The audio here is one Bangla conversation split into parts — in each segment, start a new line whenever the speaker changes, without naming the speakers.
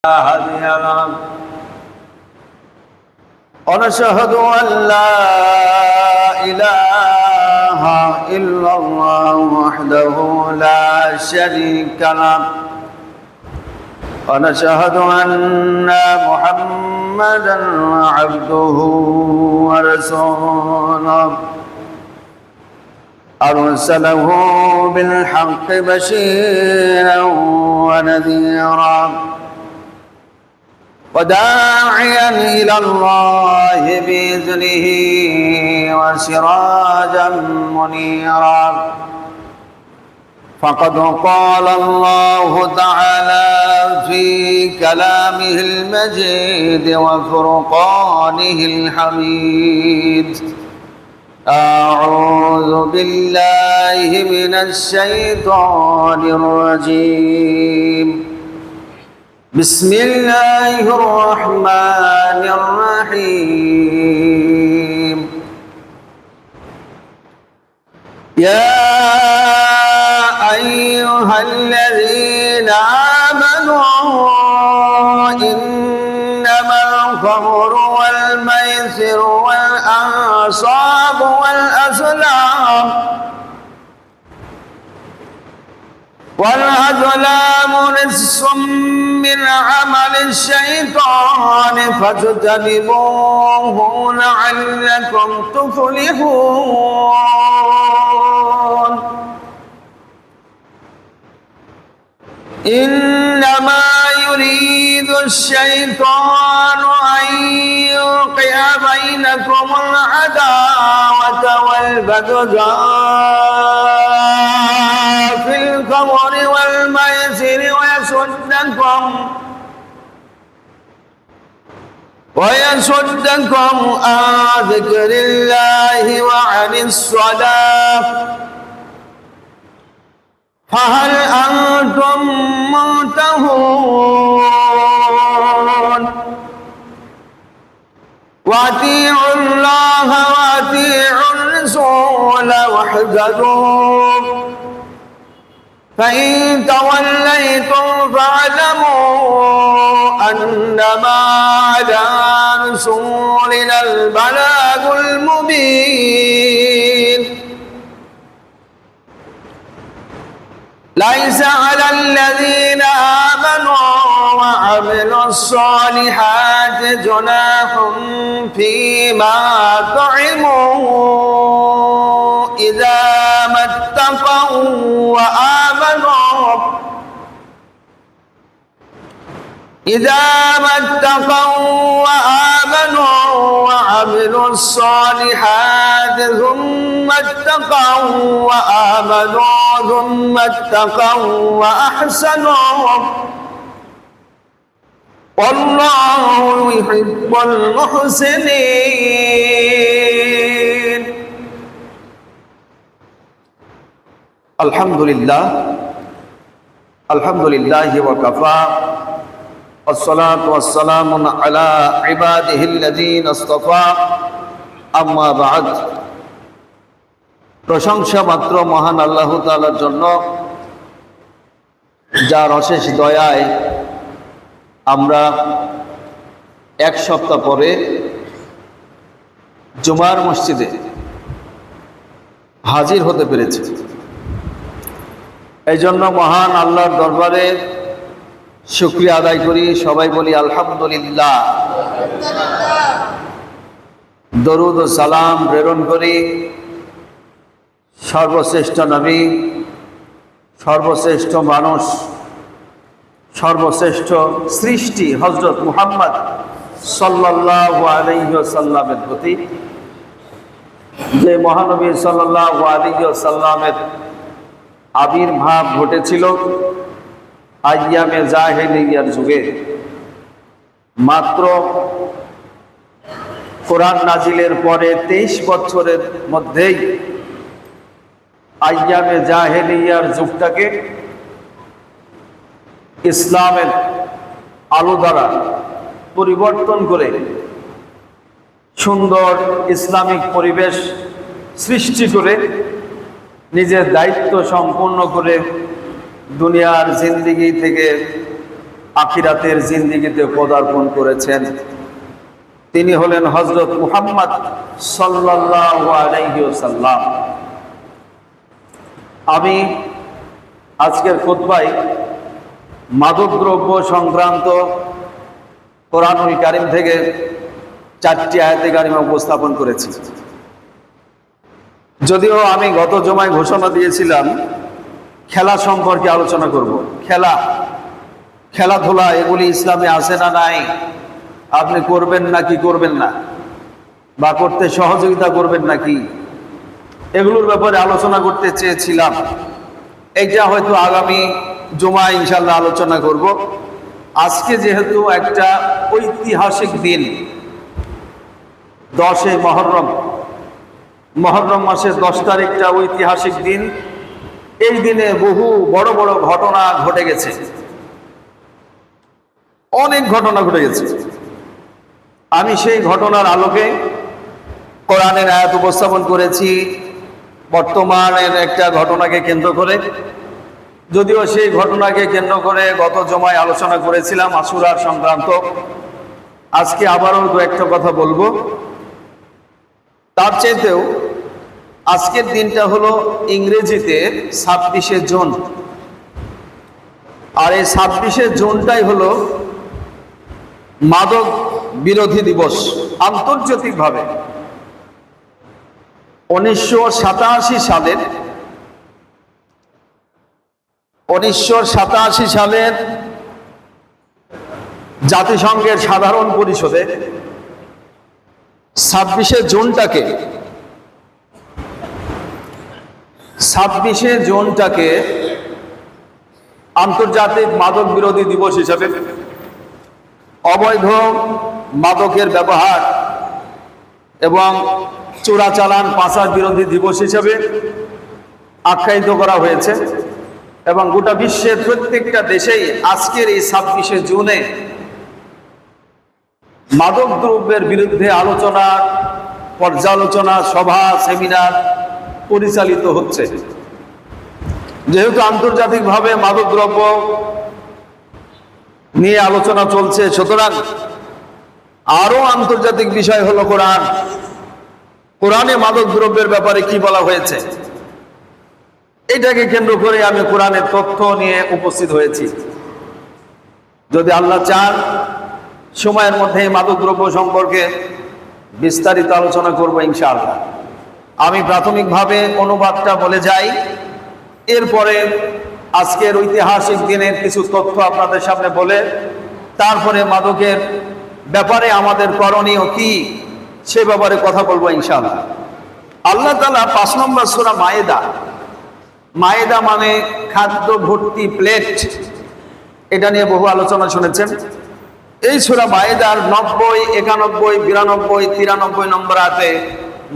هادي له ونشهد أن لا إله إلا الله وحده لا شريك له ونشهد أن محمدا عبده ورسوله أرسله بالحق بشيرا ونذيرا وداعيا إلى الله بإذنه وسراجا منيرا فقد قال الله تعالى في كلامه المجيد وفرقانه الحميد أعوذ بالله من الشيطان الرجيم بسم الله الرحمن الرحيم يا أيها الذين آمنوا إنما الخمر والميسر والأنصاب والأزلام رجس من عمل الشيطان فاجتنبوه لعلكم تفلحون إنما يريد الشيطان أن يوقع بينكم العداوة والبغضاء في الخمر والميسر ويصدكم عن ذكر الله وعن الصلاة فهل أنتم منتهون وأطيعوا الله وأطيعوا الرسول واحذروا فإن توليتم فاعلموا أنما على رسولنا البلاغ المبين ليس على الذين آمنوا وعملوا الصالحات جناح فيما طعموا إذا ما اتقوا وآمنوا وعملوا الصالحات ثم اتقوا وأحسنوا والله يحب المحسنين. الحمد لله وكفى والصلاة والسلام على عباده الذين اصطفى أما بعد প্রশংসা মাত্র মহান আল্লাহ তাআলার জন্য, যার অশেষ দয়ায় আমরা এক সপ্তাহ পরে জুমার মসজিদে হাজির হতে পেরেছি। এই জন্য মহান আল্লাহর দরবারে শুকরিয়া আদায় করি, সবাই বলি আলহামদুলিল্লাহ। দরুদ ও সালাম প্রেরণ করি সর্বশ্রেষ্ঠ নবী, সর্বশ্রেষ্ঠ মানুষ, সর্বশ্রেষ্ঠ সৃষ্টি হযরত মুহাম্মদ সাল্লাল্লাহু আলাইহি ওয়াসাল্লামের প্রতি, যে মহানবী সাল্লাল্লাহু আলাইহি ওয়াসাল্লামের আবির্ভাব ঘটেছিল আইয়ামে জাহেলিয়ার যুগে। মাত্র কোরআন নাজিলের পরে 23 বছরের মধ্যেই আইয়ামে জাহেলিয়ার যুগটাকে ইসলামের আলো দ্বারা পরিবর্তন করে সুন্দর ইসলামিক পরিবেশ সৃষ্টি করে নিজের দায়িত্ব সম্পূর্ণ করে দুনিয়ার জিন্দেগি থেকে আখিরাতের জিন্দেগিতে পদার্পণ করেছেন। তিনি হলেন হযরত মুহাম্মদ সাল্লাল্লাহু আলাইহি ওয়াসাল্লাম। আমি আজকের খুতবায় মাদকদ্রব্য সংক্রান্ত কোরআনুল কারীম থেকে 4টি আয়াতে কারিমা উপস্থাপন করেছি। যদিও আমি গত জুমায় ঘোষণা দিয়েছিলাম খেলা সম্পর্কে আলোচনা করব। খেলাধুলা এগুলি ইসলামে আছে না নাই, আপনি করবেন নাকি করবেন না, বা করতে সহযোগিতা করবেন নাকি, এগুলোর ব্যাপারে আলোচনা করতে চেয়েছিলাম। এইটা হয়তো আগামী জুমায় ইনশাল্লাহ আলোচনা করব। আজকে যেহেতু একটা ঐতিহাসিক দিন, 10 মহররম মাসের 10 তারিখটা ঐতিহাসিক দিন। এই দিনে বহু বড় বড় ঘটনা ঘটে গেছে, অনেক ঘটনা ঘটে গেছে। আমি সেই ঘটনার আলোকে কোরআনের আয়াত উপস্থাপন করেছি বর্তমানের একটা ঘটনাকে কেন্দ্র করে। যদিও সেই ঘটনাকে কেন্দ্র করে গত জমায় আলোচনা করেছিলাম আশুরার সংক্রান্ত। আজকে আবারও দু একটা কথা বলবো। তার চাইতেও আজকের দিনটা হলো ইংরেজিতে 26শে জুন, আর এই 26শে জুনটাই হলো মাদক বিরোধী দিবস আন্তর্জাতিকভাবে। 1987 সালের জাতিসংঘের সাধারণ পরিষদে 26শে জুনটাকে আন্তর্জাতিক মাদক বিরোধী দিবস হিসাবে, অবৈধ মাদকের ব্যবহার এবং চোরাচালান পাচার বিরোধী দিবস হিসেবে আখ্যায়িত করা হয়েছে। এবং গোটা বিশ্বের প্রত্যেকটা দেশেই আজকের এই 26শে জুনে মাদক দ্রব্যের বিরুদ্ধে আলোচনা, পর্যালোচনা, সভা, সেমিনার পরিচালিত হচ্ছে। যেহেতু আন্তর্জাতিকভাবে মাদক দ্রব্য নিয়ে আলোচনা চলছে, সুতরাং আরো আন্তর্জাতিক বিষয় হলো কোরআন। কোরআনে মাদক দ্রব্যের ব্যাপারে কি বলা হয়েছে, এটাকে কেন্দ্র করে আমি কোরআনের তথ্য নিয়ে উপস্থিত হয়েছি। যদি আল্লাহ চান সময়ের মধ্যে মাদক দ্রব্য সম্পর্কে বিস্তারিত আলোচনা করব ইনশাআল্লাহ। আমি প্রাথমিকভাবে অনুবাদটা বলে যাই, এরপরে আজকের ঐতিহাসিক দিনের কিছু তথ্য আপনাদের সামনে বলে তারপরে মাদকের ব্যাপারে আমাদের করণীয় কি সে ব্যাপারে কথা বলবো ইনশাআল্লাহ। আল্লাহ তাআলা 5 নম্বর সূরা মায়েদা মানে খাদ্য ভর্তি প্লেট, এটা নিয়ে বহু আলোচনা শুনেছেন। এই সূরা মায়েদার 90, 91, 92, 93 নম্বর আয়াতে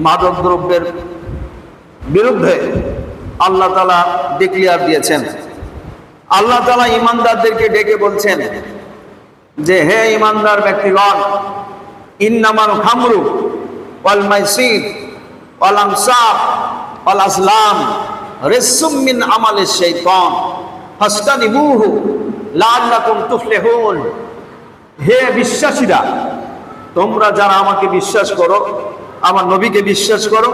মাদক দ্রব্যের বিরুদ্ধে আল্লাহ তাআলা ডিক্লেয়ার দিয়েছেন। আল্লাহ তাআলা ঈমানদারদেরকে ডেকে বলছেন যে, হে ঈমানদার ব্যক্তিগণ, ইন্নামাল খামরু ওয়াল মাইসির ওয়াল আনসাব ওয়াল আসলাম রিজসুম মিন আমালিশ শাইতান ফাসতানিবুহু লাআল্লাকুম তুফলিহুন। হে বিশ্বাসীরা, তোমরা যারা আমাকে বিশ্বাস করো, আমার নবীকে বিশ্বাস করো,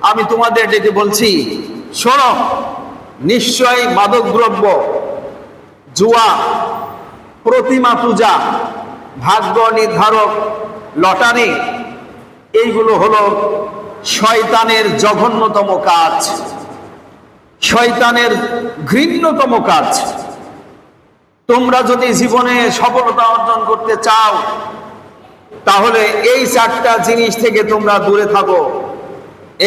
আমি তোমাদের ডেকে বলছি, শোনো, নিশ্চয়ই মাদক দ্রব্য, জুয়া, প্রতিমা পূজা, ভাগ্য নির্ধারক, লটারি, এইগুলো হলো শয়তানের জঘন্যতম কাজ, শয়তানের ঘৃণ্যতম কাজ। তোমরা যদি জীবনে সফলতা অর্জন করতে চাও তাহলে এই 4টা জিনিস থেকে তোমরা দূরে থাকো।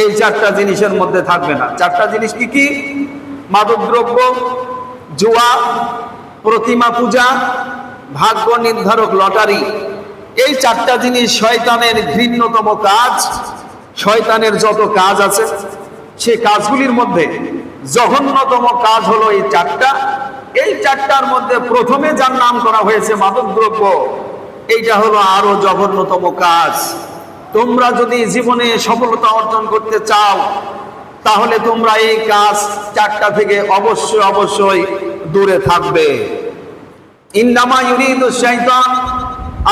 এই 4টা জিনিসের মধ্যে থাকবে না। 4টা জিনিস কি কি? মাদকদ্রব্য, জুয়া, প্রতিমা পূজা, ভাগ্য নির্ধারক লটারি। এই 4টা জিনিস শয়তানের ঘৃণ্যতম কাজ। শয়তানের যত কাজ আছে সেই কাজগুলির মধ্যে জঘন্যতম কাজ হলো এই 4টা। এই 4টার মধ্যে প্রথমে যার নাম করা হয়েছে মাদকদ্রব্য, এইটা হলো আরো জঘন্যতম কাজ। তোমরা যদি জীবনে সফলতা অর্জন করতে চাও তাহলে তোমরা এই কাজ 4টা থেকে অবশ্যই দূরে থাকবে। ইন্নামা ইউরিদু শাইতান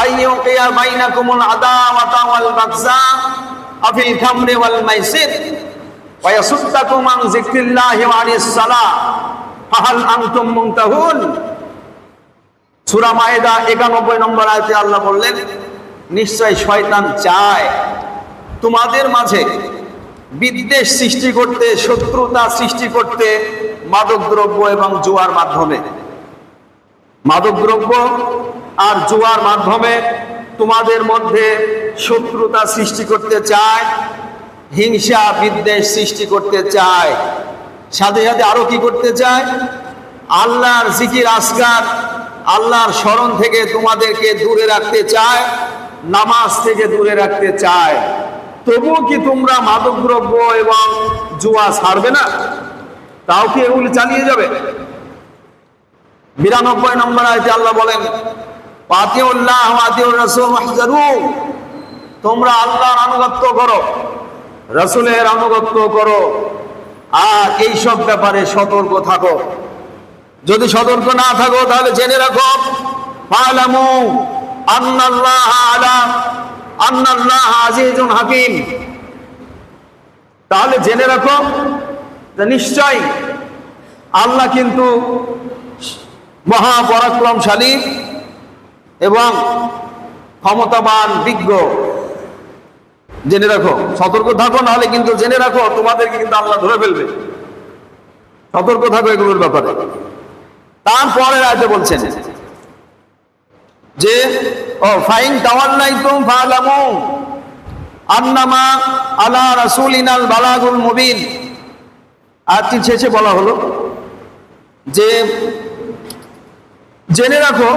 আইয়ুকিয়া বাইনাকুমুল আদাওয়াতা ওয়াল বাগযা আফিল খামরি ওয়াল মাইসির ওয়া ইয়াসুদ্দাকুম আন যিকরিল্লাহি ওয়া আনিস সালাহ ফাহাল আনতুম মুনতাহুন। সূরা মায়েদা 91 নম্বর আয়াতে আল্লাহ বললেন, নিশ্চয় শয়তান চায় তোমাদের মাঝে বিদ্বেষ সৃষ্টি করতে, শত্রুতা সৃষ্টি করতে মাদকদ্রব্য এবং জুয়ার মাধ্যমে। মাদকদ্রব্য আর জুয়ার মাধ্যমে তোমাদের মধ্যে শত্রুতা সৃষ্টি করতে চায়, হিংসা বিদ্বেষ সৃষ্টি করতে চায়। সাথে সাথে আরো কি করতে চায়? আল্লাহর জিকির আজকার, আল্লাহর স্মরণ থেকে তোমাদেরকে দূরে রাখতে চায়, নামাজ থেকে দূরে রাখতে চায়। তবুও কি তোমরা মাদকদ্রব্য এবং জুয়া ছাড়বে না? তাও কি এগুলি চালিয়ে যাবে? 92 নম্বর আয়াতে আল্লাহ বলেন, আতিউল্লাহ ওয়া আতিউর রাসূল ওয়াহজারু, তোমরা আল্লাহর আনুগত্য করো, রাসূলের আনুগত্য করো, আর এই সব ব্যাপারে সতর্ক থাকো। যদি সতর্ক না থাকো তাহলে জেনে রাখো, ফালামু আন্নাল্লাহ আজিজুন হাকিম, তাহলে জেনে রাখো যে নিশ্চয় আল্লাহ কিন্তু মহাপরাক্রমশালী এবং ক্ষমতাবান, বিজ্ঞ। জেনে রাখো, সতর্ক থাকো, নাহলে কিন্তু জেনে রাখো তোমাদেরকে কিন্তু আল্লাহ ধরে ফেলবে। সতর্ক থাকো এগুলোর ব্যাপারে। তারপরের আয়াতে বলছেন যে ফাইন তাওয়াল্লাইতুম ফালামু আন্নামা আলা রাসূলিনাল বালাগুল মুবিন। আয়াতটির শেষে বলা হলো যে জেনে রাখো,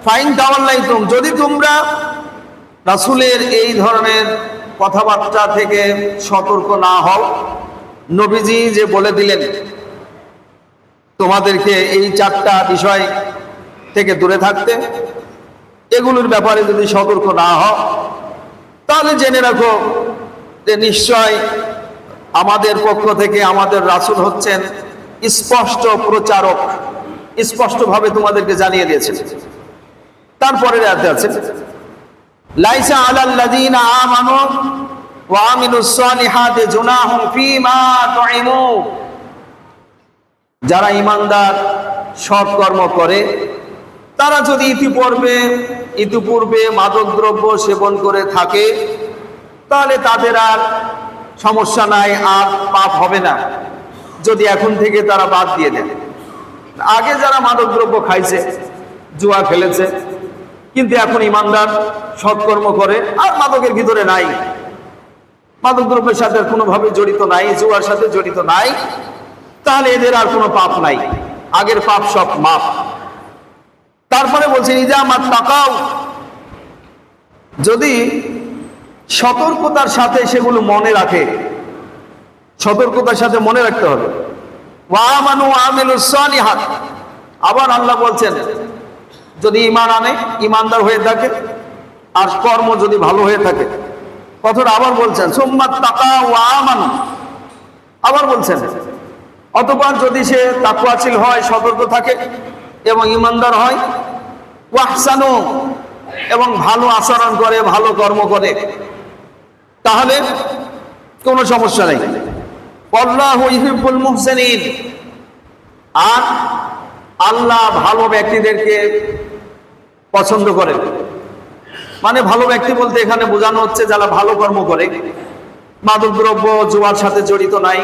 ফাইন তাওয়াল্লাইতুম, যদি তোমরা রাসূলের এই ধরনের কথাবার্তা থেকে সতর্ক না হও, নবীজি যে বলে দিলেন তোমাদেরকে এই 4টা বিষয় থেকে দূরে থাকতে, এগুলোর ব্যাপারে যদি সতর্ক না হও, তাহলে জেনে রাখো যে নিশ্চয় আমাদের পক্ষ থেকে আমাদের রাসূল হচ্ছেন স্পষ্ট প্রচারক, স্পষ্টভাবে তোমাদেরকে জানিয়ে দিয়েছেন। তারপরের আয়াতে আছে, লাইসা আলাল্লাযীনা আমানু ওয়া আমিলুস সালিহাতি জুনাহুম ফীমা তুইমু, যারা ঈমানদার সৎ কর্ম করে তারা যদি ইতিপূর্বে মাদকদ্রব্য সেবন করে থাকে, তাহলে তাদের আর সমস্যা নাই, আর পাপ হবে না যদি এখন থেকে তারা বাদ দিয়ে দেয়। আগে যারা মাদকদ্রব্য খাইছে, জুয়া খেলেছে, কিন্তু এখন ঈমানদার সৎকর্ম করে আর মাদকের ভিতরে নাই, মাদকদ্রব্যের সাথে কোনোভাবে জড়িত নাই, জুয়ার সাথে জড়িত নাই, তাহলে এদের আর কোনো পাপ নাই, আগের পাপ সব মাপ। তারপরে বলছেন ইজা মাত্তাকাও, যদি সতর্কতার সাথে সেগুলো মনে রাখে, সতর্কতার সাথে মনে রাখতে হবে। ওয়া আমানু ওয়া আমিলুস সালিহাত, আবার আল্লাহ বলছেন যদি ঈমান আনে, ঈমানদার হয়ে থাকে, আর কর্ম যদি ভালো হয়ে থাকে, কথাটা আবার বলছেন সুম্মাত তাকাও ওয়া আমানু, আবার বলছেন অতঃপর যদি সে তাকওয়াশীল হয়, সতর্ক থাকে এবং ঈমানদার হয়, ওয়াহসানু, এবং ভালো আচরণ করে, ভালো কর্ম করে, তাহলে কোনো সমস্যা নেই। আল্লাহু ইউহিব্বুল মুহসিনিন, আর আল্লাহ ভালো ব্যক্তিদেরকে পছন্দ করেন। মানে ভালো ব্যক্তি বলতে এখানে বোঝানো হচ্ছে যারা ভালো কর্ম করে, মাদকদ্রব্য জুয়ার সাথে জড়িত নাই,